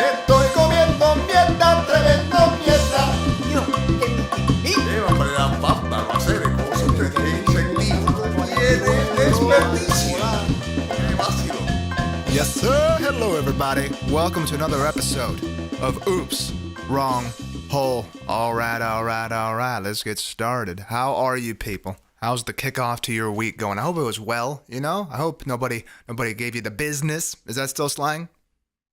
Estoy comiendo mierda, tremendo mierda. Hombre, la pasta va a ser cosas que tiene sentido, tiene desperdicio. Qué vacilo. Yes, sir. Hello, everybody. Welcome to another episode of Oops, Wrong Hole. All right. Let's get started. How are you people? How's the kickoff to your week going? I hope it was well, you know? I hope nobody gave you the business. Is that still slang?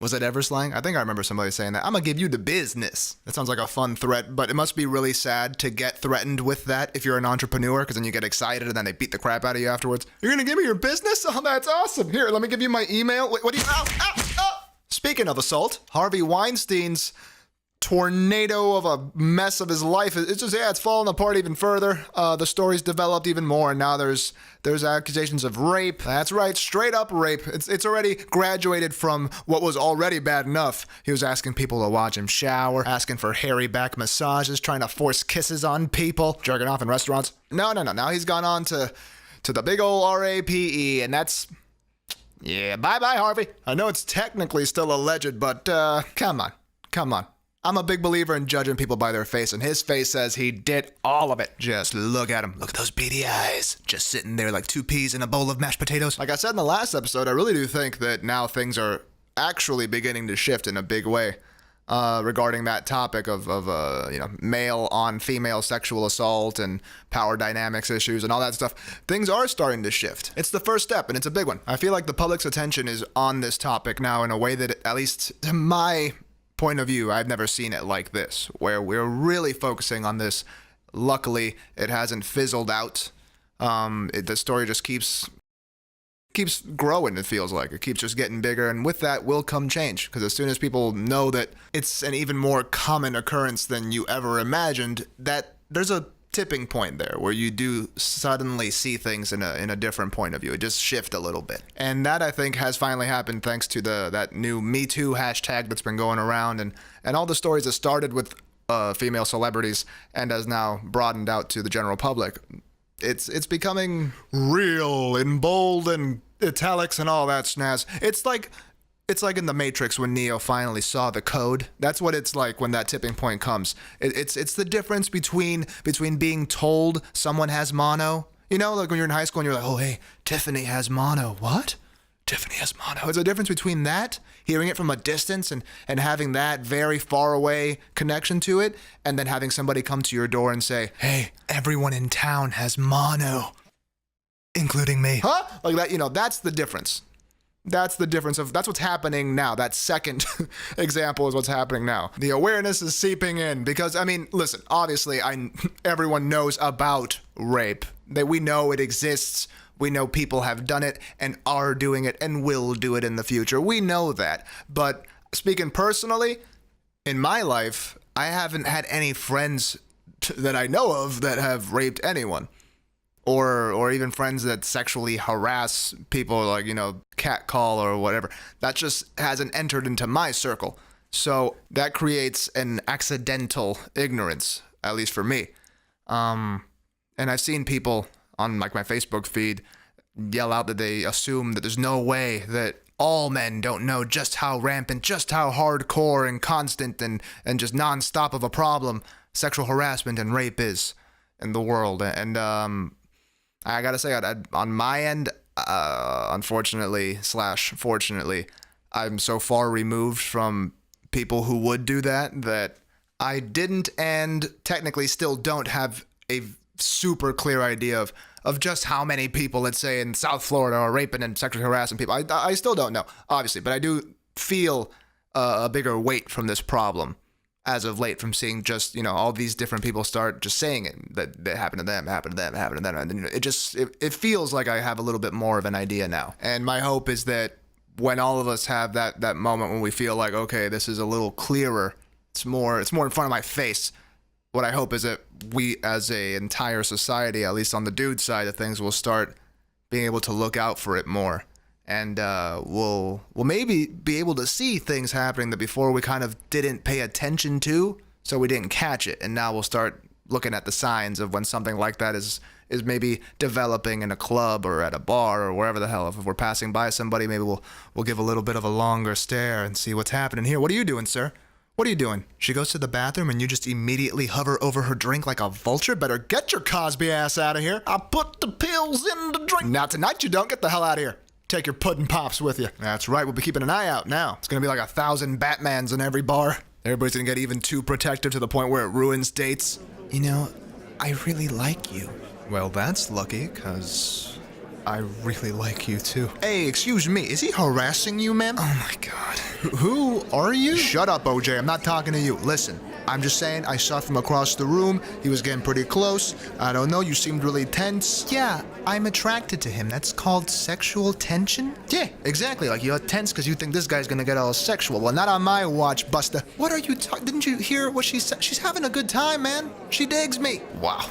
Was it ever slang? I think I remember somebody saying that. I'm gonna give you the business. That sounds like a fun threat, but it must be really sad to get threatened with that if you're an entrepreneur, because then you get excited and then they beat the crap out of you afterwards. You're gonna give me your business? Oh, that's awesome. Here, let me give you my email. Wait, what do you... Ow. Speaking of assault, Harvey Weinstein's tornado of a mess of his life. It's fallen apart even further. The story's developed even more, and now there's accusations of rape. That's right, straight up rape. It's already graduated from what was already bad enough. He was asking people to watch him shower, asking for hairy back massages, trying to force kisses on people, jerking off in restaurants. No. Now he's gone on to the big old RAPE, and that's... Yeah, bye-bye, Harvey. I know it's technically still alleged, but come on. I'm a big believer in judging people by their face, and his face says he did all of it. Just look at him. Look at those beady eyes. Just sitting there like two peas in a bowl of mashed potatoes. Like I said in the last episode, I really do think that now things are actually beginning to shift in a big way regarding that topic of male on female sexual assault and power dynamics issues and all that stuff. Things are starting to shift. It's the first step, and it's a big one. I feel like the public's attention is on this topic now in a way that, at least to my point of view, I've never seen it like this, where we're really focusing on this. Luckily, it hasn't fizzled out. The story just keeps growing, it feels like. It keeps just getting bigger, and with that will come change, because as soon as people know that it's an even more common occurrence than you ever imagined, that there's a tipping point there where you do suddenly see things in a different point of view. It just shift a little bit. And that, I think, has finally happened thanks to that new Me Too hashtag that's been going around, and all the stories that started with female celebrities and has now broadened out to the general public. It's becoming real in bold and italics and all that snazz. It's like in the Matrix when Neo finally saw the code. That's what it's like when that tipping point comes. It's the difference between being told someone has mono. You know, like when you're in high school and you're like, oh, hey, Tiffany has mono. What? Tiffany has mono. It's a difference between that, hearing it from a distance and having that very far away connection to it, and then having somebody come to your door and say, hey, everyone in town has mono, including me. Huh? Like that, that's the difference. That's the difference that's what's happening now. That second example is what's happening now. The awareness is seeping in because, I mean, listen, obviously everyone knows about rape. That we know it exists. We know people have done it and are doing it and will do it in the future. We know that. But speaking personally, in my life, I haven't had any friends that I know of that have raped anyone. Or even friends that sexually harass people, like, catcall or whatever. That just hasn't entered into my circle. So that creates an accidental ignorance, at least for me. And I've seen people on like my Facebook feed yell out that they assume that there's no way that all men don't know just how rampant, just how hardcore and constant and just nonstop of a problem sexual harassment and rape is in the world. And I gotta say, on my end, unfortunately/fortunately, I'm so far removed from people who would do that I didn't and technically still don't have a super clear idea of just how many people, let's say, in South Florida are raping and sexually harassing people. I still don't know, obviously, but I do feel a bigger weight from this problem as of late, from seeing just, all these different people start just saying it, that happened to them, and it feels like I have a little bit more of an idea now. And my hope is that when all of us have that moment when we feel like, okay, this is a little clearer, it's more in front of my face, what I hope is that we as a entire society, at least on the dude side of things, will start being able to look out for it more. And we'll maybe be able to see things happening that before we kind of didn't pay attention to, so we didn't catch it. And now we'll start looking at the signs of when something like that is maybe developing in a club or at a bar or wherever the hell. If we're passing by somebody, maybe we'll give a little bit of a longer stare and see what's happening here. What are you doing, sir? What are you doing? She goes to the bathroom and you just immediately hover over her drink like a vulture? Better get your Cosby ass out of here. I put the pills in the drink. Now tonight you don't. Get the hell out of here. Take your pudding pops with you. That's right, we'll be keeping an eye out now. It's gonna be like 1,000 Batmans in every bar. Everybody's gonna get even too protective to the point where it ruins dates. You know, I really like you. Well, that's lucky, cause I really like you too. Hey, excuse me, is he harassing you, ma'am? Oh my god. Who are you? Shut up, OJ, I'm not talking to you. Listen, I'm just saying I saw from across the room. He was getting pretty close. I don't know, you seemed really tense. Yeah, I'm attracted to him. That's called sexual tension? Yeah, exactly. Like you're tense because you think this guy's gonna get all sexual. Well, not on my watch, Buster. What are you talking? Didn't you hear what she said? She's having a good time, man. She digs me. Wow.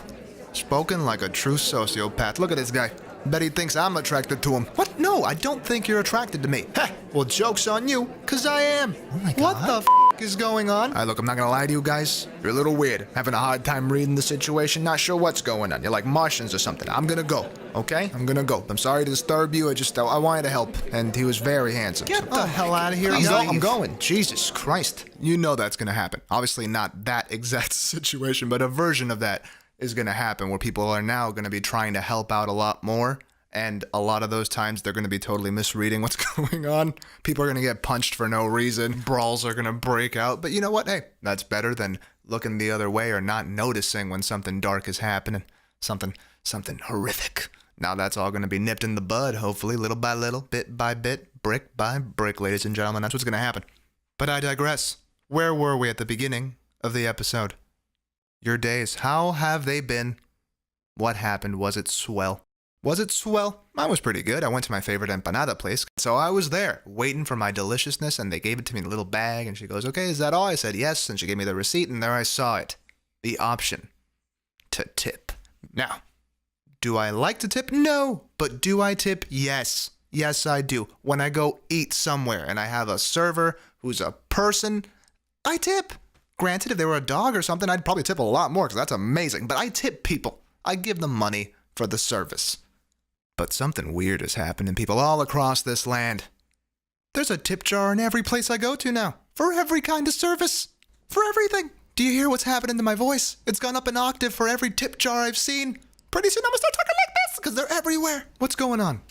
Spoken like a true sociopath. Look at this guy. Bet he thinks I'm attracted to him. What? No, I don't think you're attracted to me. Ha! Well, joke's on you, because I am. Oh my God. What the f*** is going on? Look, I'm not gonna lie to you guys. You're a little weird. Having a hard time reading the situation. Not sure what's going on. You're like Martians or something. I'm gonna go, okay? I'm gonna go. I'm sorry to disturb you. I wanted to help. And he was very handsome. Get the hell out of here. I'm going. Jesus Christ. You know that's gonna happen. Obviously not that exact situation, but a version of that is going to happen where people are now going to be trying to help out a lot more. And a lot of those times they're going to be totally misreading what's going on. People are going to get punched for no reason. Brawls are going to break out. But you know what? Hey, that's better than looking the other way or not noticing when something dark is happening. Something horrific. Now that's all going to be nipped in the bud, hopefully, little by little, bit by bit, brick by brick, ladies and gentlemen. That's what's going to happen. But I digress. Where were we at the beginning of the episode? Your days, how have they been? What happened? Was it swell? Was it swell? Mine was pretty good. I went to my favorite empanada place. So I was there, waiting for my deliciousness, and they gave it to me in a little bag, and she goes, okay, is that all? I said, yes, and she gave me the receipt, and there I saw it. The option to tip. Now, do I like to tip? No. But do I tip? Yes. Yes, I do. When I go eat somewhere, and I have a server who's a person, I tip. Granted, if they were a dog or something, I'd probably tip a lot more because that's amazing. But I tip people. I give them money for the service. But something weird is happening, people, all across this land. There's a tip jar in every place I go to now. For every kind of service. For everything. Do you hear what's happening to my voice? It's gone up an octave for every tip jar I've seen. Pretty soon I'm going to start talking like this because they're everywhere. What's going on?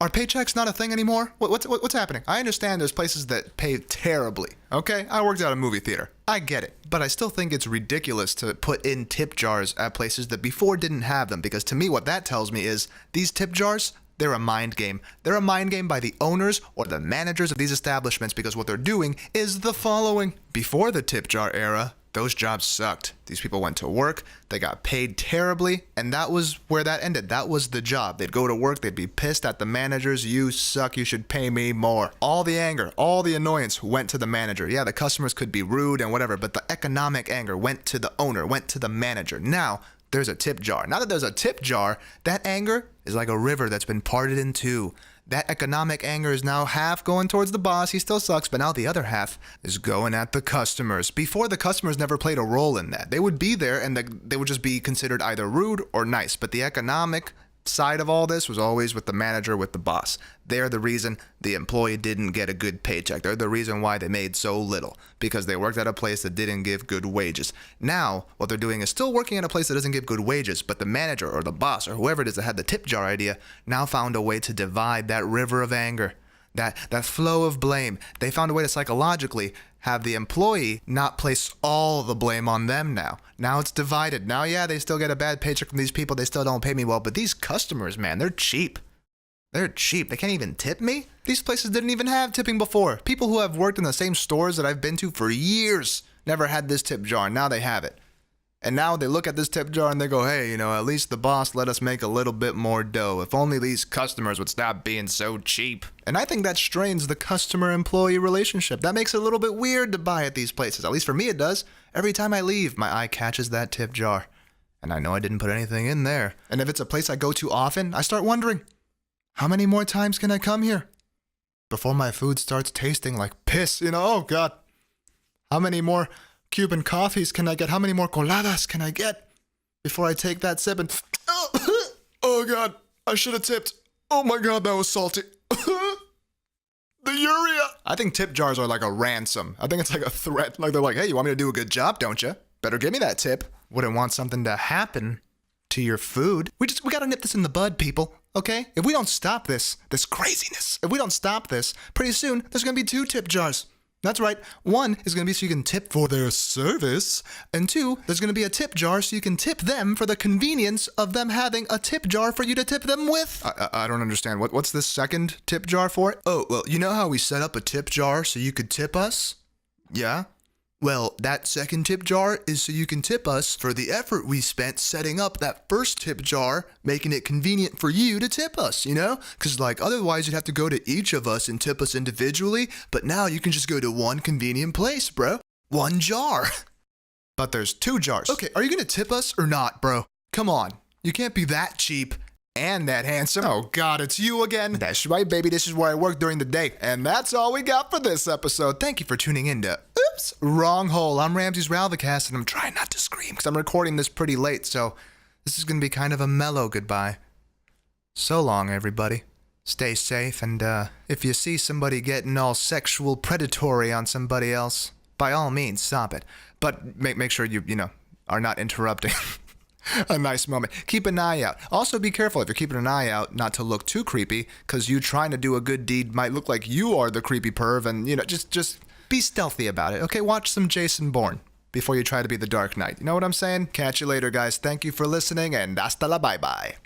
Are paychecks not a thing anymore? What's happening? I understand there's places that pay terribly. Okay, I worked at a movie theater. I get it. But I still think it's ridiculous to put in tip jars at places that before didn't have them. Because to me, what that tells me is these tip jars, they're a mind game. They're a mind game by the owners or the managers of these establishments because what they're doing is the following. Before the tip jar era, those jobs sucked. These people went to work, they got paid terribly, and that was where that ended. That was the job. They'd go to work, they'd be pissed at the managers. You suck, you should pay me more. All the anger, all the annoyance went to the manager. Yeah, the customers could be rude and whatever, but the economic anger went to the owner, went to the manager. Now, there's a tip jar. Now that there's a tip jar, that anger is like a river that's been parted in two. That economic anger is now half going towards the boss. He still sucks, but now the other half is going at the customers. Before, the customers never played a role in that. They would be there and they would just be considered either rude or nice. But the economic side of all this was always with the manager, with the boss. They're the reason the employee didn't get a good paycheck. They're the reason why they made so little, because they worked at a place that didn't give good wages. Now, what they're doing is still working at a place that doesn't give good wages, but the manager or the boss or whoever it is that had the tip jar idea now found a way to divide that river of anger, that flow of blame. They found a way to psychologically have the employee not place all the blame on them now. Now it's divided. Now, yeah, they still get a bad paycheck from these people. They still don't pay me well. But these customers, man, they're cheap. They're cheap. They can't even tip me. These places didn't even have tipping before. People who have worked in the same stores that I've been to for years never had this tip jar. Now they have it. And now they look at this tip jar and they go, hey, at least the boss let us make a little bit more dough. If only these customers would stop being so cheap. And I think that strains the customer-employee relationship. That makes it a little bit weird to buy at these places. At least for me it does. Every time I leave, my eye catches that tip jar. And I know I didn't put anything in there. And if it's a place I go to often, I start wondering, how many more times can I come here before my food starts tasting like piss? Oh God. How many more Cuban coffees can I get? How many more coladas can I get? before I take that sip and... Oh, God. I should have tipped. Oh, my God, that was salty. The urea. I think tip jars are like a ransom. I think it's like a threat. Like they're like, hey, you want me to do a good job, don't you? Better give me that tip. Wouldn't want something to happen to your food. We gotta nip this in the bud, people. Okay? If we don't stop this craziness, if we don't stop this, pretty soon there's gonna be 2 tip jars. That's right. 1 is going to be so you can tip for their service. And 2, there's going to be a tip jar so you can tip them for the convenience of them having a tip jar for you to tip them with. I don't understand. What's this second tip jar for? Oh, well, you know how we set up a tip jar so you could tip us? Yeah? Well, that second tip jar is so you can tip us for the effort we spent setting up that first tip jar, making it convenient for you to tip us, you know? Because, like, otherwise you'd have to go to each of us and tip us individually, but now you can just go to one convenient place, bro. 1 jar. But there's 2 jars. Okay, are you gonna tip us or not, bro? Come on. You can't be that cheap and that handsome. Oh, God, it's you again. That's right, baby. This is where I work during the day. And that's all we got for this episode. Thank you for tuning in to Oops, Wrong Hole. I'm Ramses Ralvacast, and I'm trying not to scream because I'm recording this pretty late, so this is going to be kind of a mellow goodbye. So long, everybody. Stay safe, and if you see somebody getting all sexual predatory on somebody else, by all means, stop it. But make sure you are not interrupting a nice moment. Keep an eye out. Also, be careful if you're keeping an eye out not to look too creepy, because you trying to do a good deed might look like you are the creepy perv, and, just be stealthy about it, okay? Watch some Jason Bourne before you try to be the Dark Knight. You know what I'm saying? Catch you later, guys. Thank you for listening, and hasta la bye-bye.